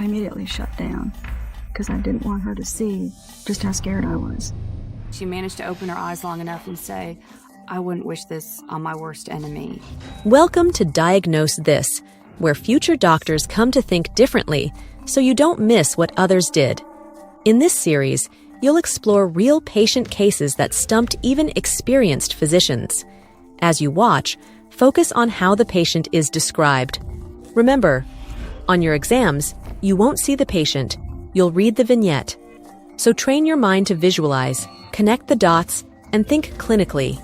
I immediately shut down because I didn't want her to see just how scared I was. She managed to open her eyes long enough and say, "I wouldn't wish this on my worst enemy." Welcome to Diagnose This, where future doctors come to think differently so you don't miss what others did. In this series, you'll explore real patient cases that stumped even experienced physicians. As you watch, focus on how the patient is described. Remember, on your exams, you won't see the patient, you'll read the vignette. So train your mind to visualize, connect the dots, and think clinically.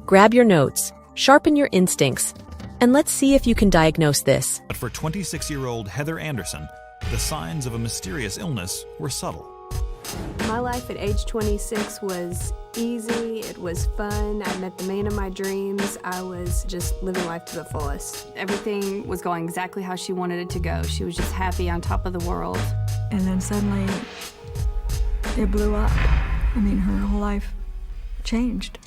Grab your notes, sharpen your instincts, and let's see if you can diagnose this. But for 26-year-old Heather Anderson, the signs of a mysterious illness were subtle. My life at age 26 was easy, it was fun, I met the man of my dreams, I was just living life to the fullest. Everything was going exactly how she wanted it to go. She was just happy on top of the world. And then suddenly, it blew up. I mean, her whole life changed.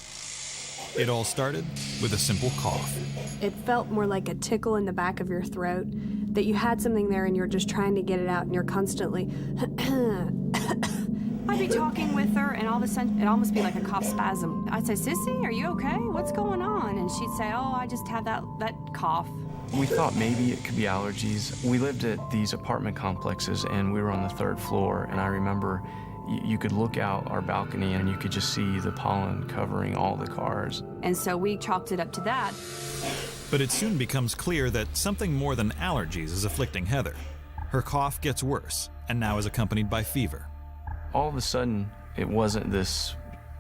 It all started with a simple cough. It felt more like a tickle in the back of your throat, that you had something there and you're just trying to get it out and you're constantly I'd be talking with her, and all of a sudden, it'd almost be like a cough spasm. I'd say, "Sissy, are you okay? What's going on?" And she'd say, "Oh, I just had that cough." We thought maybe it could be allergies. We lived at these apartment complexes, and we were on the 3rd floor, and I remember you could look out our balcony, and you could just see the pollen covering all the cars. And so we chalked it up to that. But it soon becomes clear that something more than allergies is afflicting Heather. Her cough gets worse, and now is accompanied by fever. All of a sudden, it wasn't this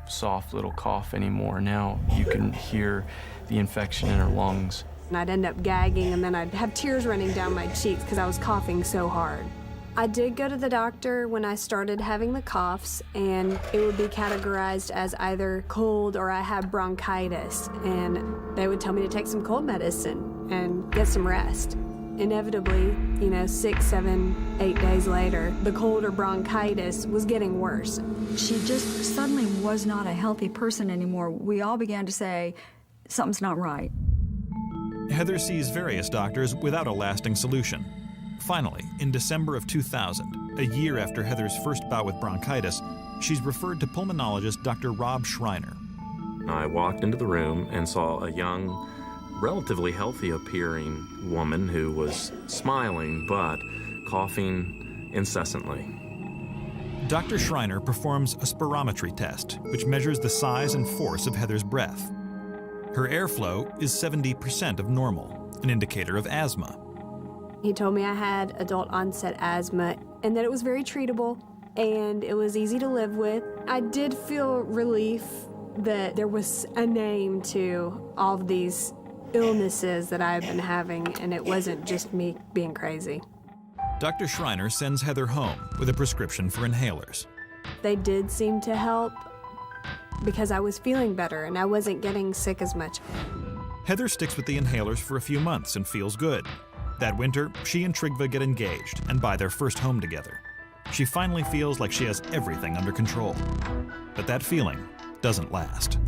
soft little cough anymore. Now you can hear the infection in her lungs. and I'd end up gagging, and then I'd have tears running down my cheeks because I was coughing so hard. I did go to the doctor when I started having the coughs, and it would be categorized as either cold or I had bronchitis, and they would tell me to take some cold medicine and get some rest. Inevitably, 6, 7, 8 days later, the cold or bronchitis was getting worse. She just suddenly was not a healthy person anymore. We all began to say, something's not right. Heather sees various doctors without a lasting solution. Finally, in December of 2000, a year after Heather's first bout with bronchitis, she's referred to pulmonologist Dr. Rob Schreiner. I walked into the room and saw a young, relatively healthy-appearing woman who was smiling but coughing incessantly. Dr. Schreiner performs a spirometry test, which measures the size and force of Heather's breath. Her airflow is 70% of normal, an indicator of asthma. He told me I had adult onset asthma and that it was very treatable and it was easy to live with. I did feel relief that there was a name to all of these illnesses that I've been having, and it wasn't just me being crazy. Dr. Schreiner sends Heather home with a prescription for inhalers. They did seem to help because I was feeling better and I wasn't getting sick as much. Heather sticks with the inhalers for a few months and feels good. That winter, she and Trygve get engaged and buy their first home together. She finally feels like she has everything under control. But that feeling doesn't last.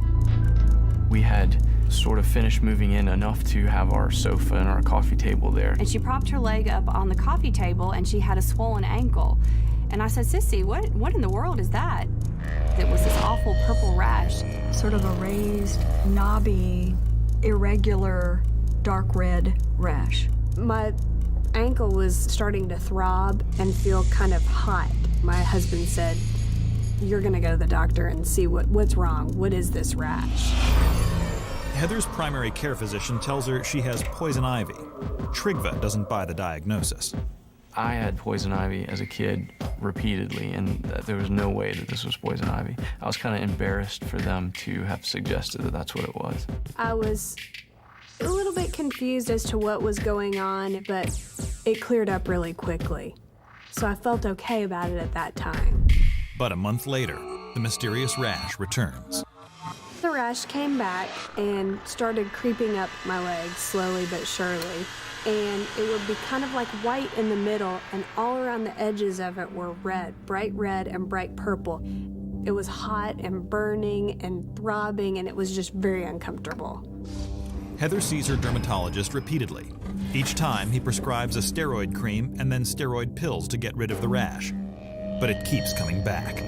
We had sort of finished moving in enough to have our sofa and our coffee table there. And she propped her leg up on the coffee table and she had a swollen ankle. And I said, "Sissy, what in the world is that?" It was this awful purple rash. Sort of a raised, knobby, irregular, dark red rash. My ankle was starting to throb and feel kind of hot. My husband said, "You're gonna go to the doctor and see what's wrong. What is this rash?" Heather's primary care physician tells her she has poison ivy. Trygve doesn't buy the diagnosis. I had poison ivy as a kid repeatedly, and there was no way that this was poison ivy. I was kind of embarrassed for them to have suggested that that's what it was. I was a little bit confused as to what was going on, but it cleared up really quickly. So I felt okay about it at that time. But a month later, the mysterious rash returns. The rash came back and started creeping up my legs slowly but surely. And it would be kind of like white in the middle, and all around the edges of it were red, bright red and bright purple. It was hot and burning and throbbing, and it was just very uncomfortable. Heather sees her dermatologist repeatedly. Each time, he prescribes a steroid cream and then steroid pills to get rid of the rash. But it keeps coming back.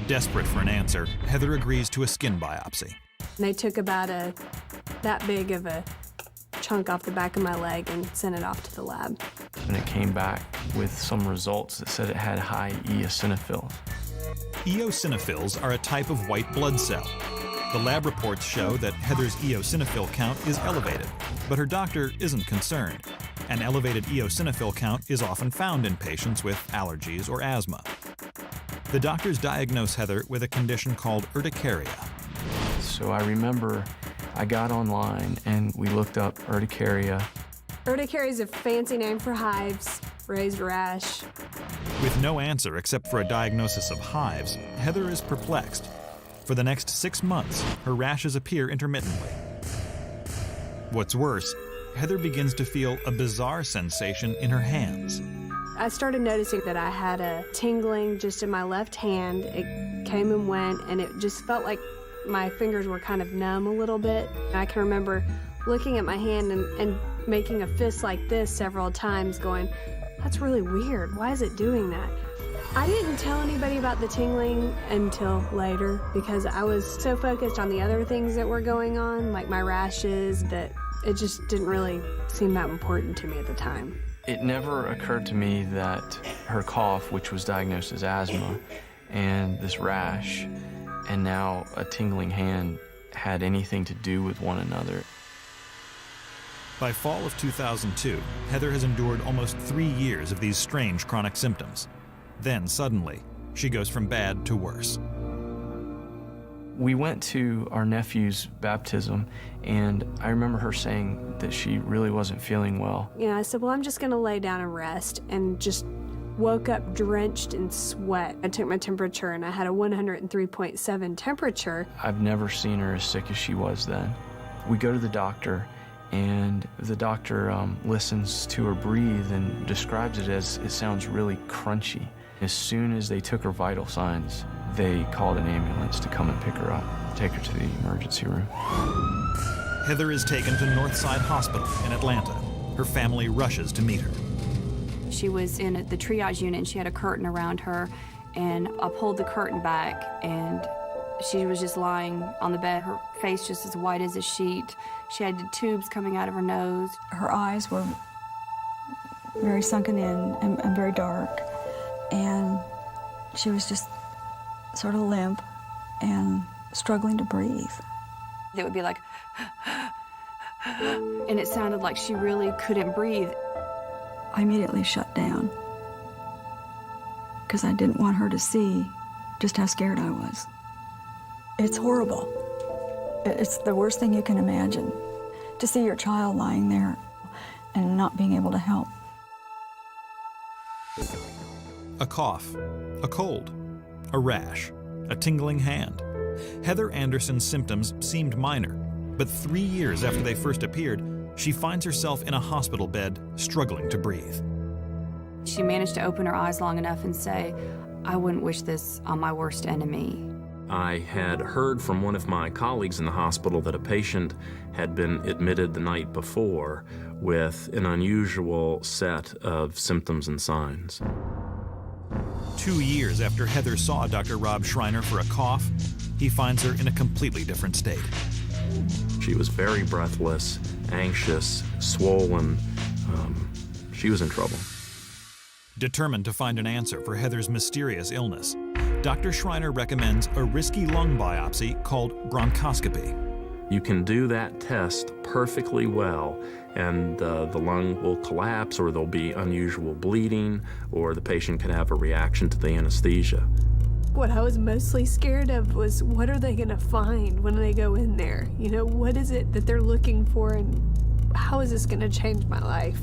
Desperate for an answer, Heather agrees to a skin biopsy. They took about that big of a chunk off the back of my leg and sent it off to the lab. And it came back with some results that said it had high eosinophils. Eosinophils are a type of white blood cell. The lab reports show that Heather's eosinophil count is elevated, but her doctor isn't concerned. An elevated eosinophil count is often found in patients with allergies or asthma. The doctors diagnose Heather with a condition called urticaria. So I remember I got online and we looked up urticaria. Urticaria is a fancy name for hives, raised rash. With no answer except for a diagnosis of hives, Heather is perplexed. For the next 6 months, her rashes appear intermittently. What's worse, Heather begins to feel a bizarre sensation in her hands. I started noticing that I had a tingling just in my left hand. It came and went, and it just felt like my fingers were kind of numb a little bit. I can remember looking at my hand and making a fist like this several times, going, that's really weird. Why is it doing that? I didn't tell anybody about the tingling until later because I was so focused on the other things that were going on, like my rashes, that it just didn't really seem that important to me at the time. It never occurred to me that her cough, which was diagnosed as asthma, and this rash, and now a tingling hand had anything to do with one another. By fall of 2002, Heather has endured almost 3 years of these strange chronic symptoms. Then suddenly, she goes from bad to worse. We went to our nephew's baptism, and I remember her saying that she really wasn't feeling well. I said, well, I'm just gonna lay down and rest, and just woke up drenched in sweat. I took my temperature, and I had a 103.7 temperature. I've never seen her as sick as she was then. We go to the doctor, and the doctor listens to her breathe and describes it as it sounds really crunchy. As soon as they took her vital signs, they called an ambulance to come and pick her up, take her to the emergency room. Heather is taken to Northside Hospital in Atlanta. Her family rushes to meet her. She was in the triage unit and she had a curtain around her, and I pulled the curtain back and she was just lying on the bed, her face just as white as a sheet. She had tubes coming out of her nose. Her eyes were very sunken in and very dark, and she was just sort of limp and struggling to breathe. It would be like, and it sounded like she really couldn't breathe. I immediately shut down because I didn't want her to see just how scared I was. It's horrible. It's the worst thing you can imagine, to see your child lying there and not being able to help. A cough, a cold, a rash, a tingling hand. Heather Anderson's symptoms seemed minor, but 3 years after they first appeared, she finds herself in a hospital bed, struggling to breathe. She managed to open her eyes long enough and say, I wouldn't wish this on my worst enemy. I had heard from one of my colleagues in the hospital that a patient had been admitted the night before with an unusual set of symptoms and signs. 2 years after Heather saw Dr. Rob Schreiner for a cough, he finds her in a completely different state. She was very breathless, anxious, swollen. She was in trouble. Determined to find an answer for Heather's mysterious illness, Dr. Schreiner recommends a risky lung biopsy called bronchoscopy. You can do that test perfectly well, and the lung will collapse, or there'll be unusual bleeding, or the patient can have a reaction to the anesthesia. What I was mostly scared of was, what are they gonna find when they go in there? What is it that they're looking for, and how is this gonna change my life?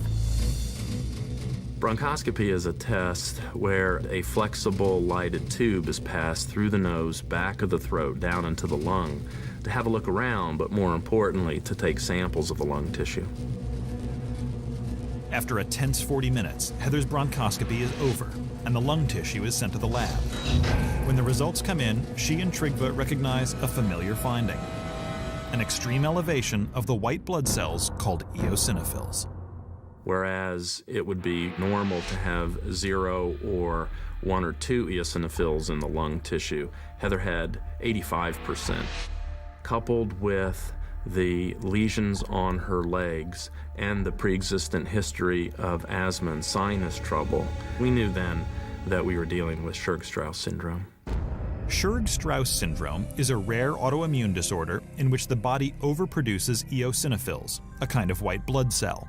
Bronchoscopy is a test where a flexible lighted tube is passed through the nose, back of the throat, down into the lung to have a look around, but more importantly, to take samples of the lung tissue. After a tense 40 minutes, Heather's bronchoscopy is over, and the lung tissue is sent to the lab. When the results come in, she and Trygve recognize a familiar finding. an extreme elevation of the white blood cells called eosinophils. Whereas it would be normal to have 0 or 1 or 2 eosinophils in the lung tissue, Heather had 85%. Coupled with the lesions on her legs and the pre-existent history of asthma and sinus trouble, we knew then that we were dealing with Churg-Strauss syndrome. Churg-Strauss syndrome is a rare autoimmune disorder in which the body overproduces eosinophils, a kind of white blood cell.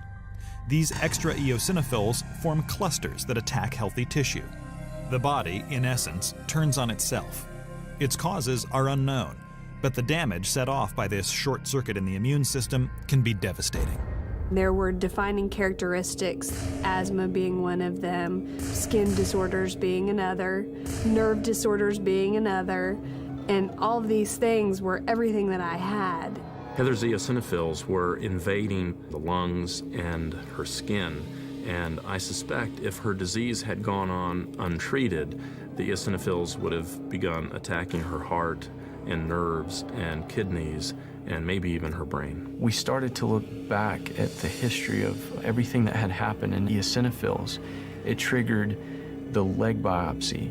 These extra eosinophils form clusters that attack healthy tissue. The body, in essence, turns on itself. Its causes are unknown, but the damage set off by this short circuit in the immune system can be devastating. There were defining characteristics, asthma being one of them, skin disorders being another, nerve disorders being another, and all of these things were everything that I had. Heather's eosinophils were invading the lungs and her skin, and I suspect if her disease had gone on untreated, the eosinophils would have begun attacking her heart and nerves and kidneys and maybe even her brain. We started to look back at the history of everything that had happened in eosinophils. It triggered the leg biopsy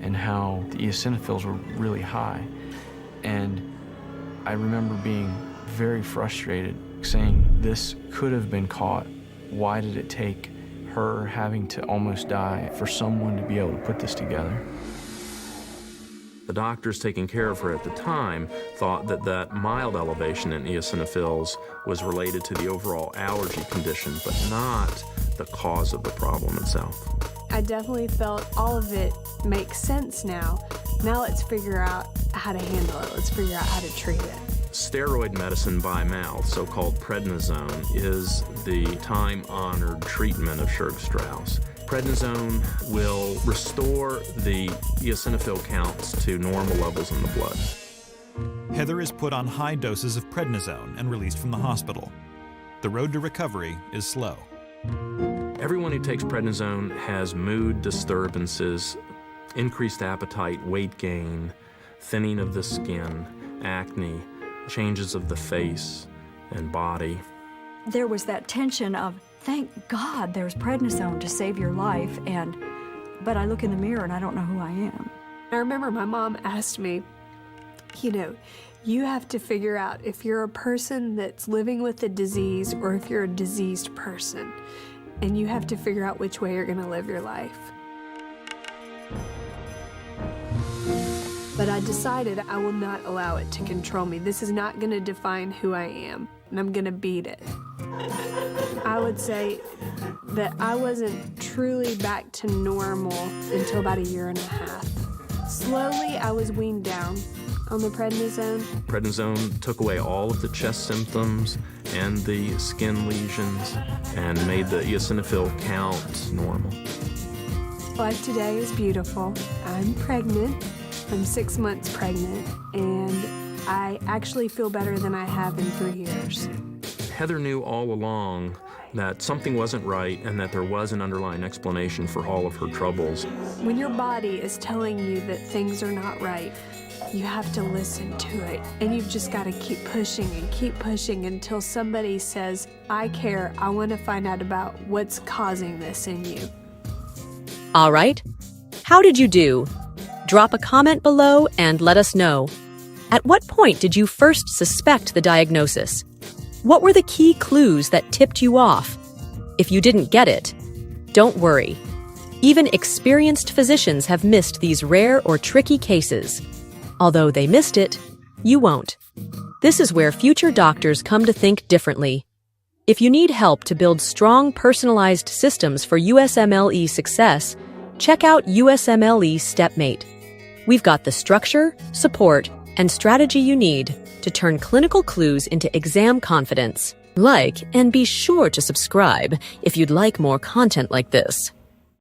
and how the eosinophils were really high. And I remember being very frustrated, saying, this could have been caught. Why did it take her having to almost die for someone to be able to put this together? The doctors taking care of her at the time thought that that mild elevation in eosinophils was related to the overall allergy condition, but not the cause of the problem itself. I definitely felt all of it makes sense now. Now let's figure out how to handle it. Let's figure out how to treat it. Steroid medicine by mouth, so-called prednisone, is the time-honored treatment of Churg-Strauss. Prednisone will restore the eosinophil counts to normal levels in the blood. Heather is put on high doses of prednisone and released from the hospital. The road to recovery is slow. Everyone who takes prednisone has mood disturbances, increased appetite, weight gain, thinning of the skin, acne, changes of the face and body. There was that tension of, thank God there's prednisone to save your life, but I look in the mirror and I don't know who I am. I remember my mom asked me, you have to figure out if you're a person that's living with a disease or if you're a diseased person. And you have to figure out which way you're going to live your life. But I decided I will not allow it to control me. This is not going to define who I am, and I'm going to beat it. I would say that I wasn't truly back to normal until about 1.5 years. Slowly, I was weaned down on the prednisone. Prednisone took away all of the chest symptoms and the skin lesions and made the eosinophil count normal. Life today is beautiful. I'm pregnant. I'm 6 months pregnant, and I actually feel better than I have in 3 years. Heather knew all along that something wasn't right and that there was an underlying explanation for all of her troubles. When your body is telling you that things are not right, you have to listen to it, and you've just got to keep pushing until somebody says, I care, I want to find out about what's causing this in you. All right. How did you do? Drop a comment below and let us know. At what point did you first suspect the diagnosis? What were the key clues that tipped you off? If you didn't get it, don't worry. Even experienced physicians have missed these rare or tricky cases. Although they missed it, you won't. This is where future doctors come to think differently. If you need help to build strong, personalized systems for USMLE success, check out USMLE Stepmate. We've got the structure, support, and strategy you need to turn clinical clues into exam confidence. Like and be sure to subscribe if you'd like more content like this.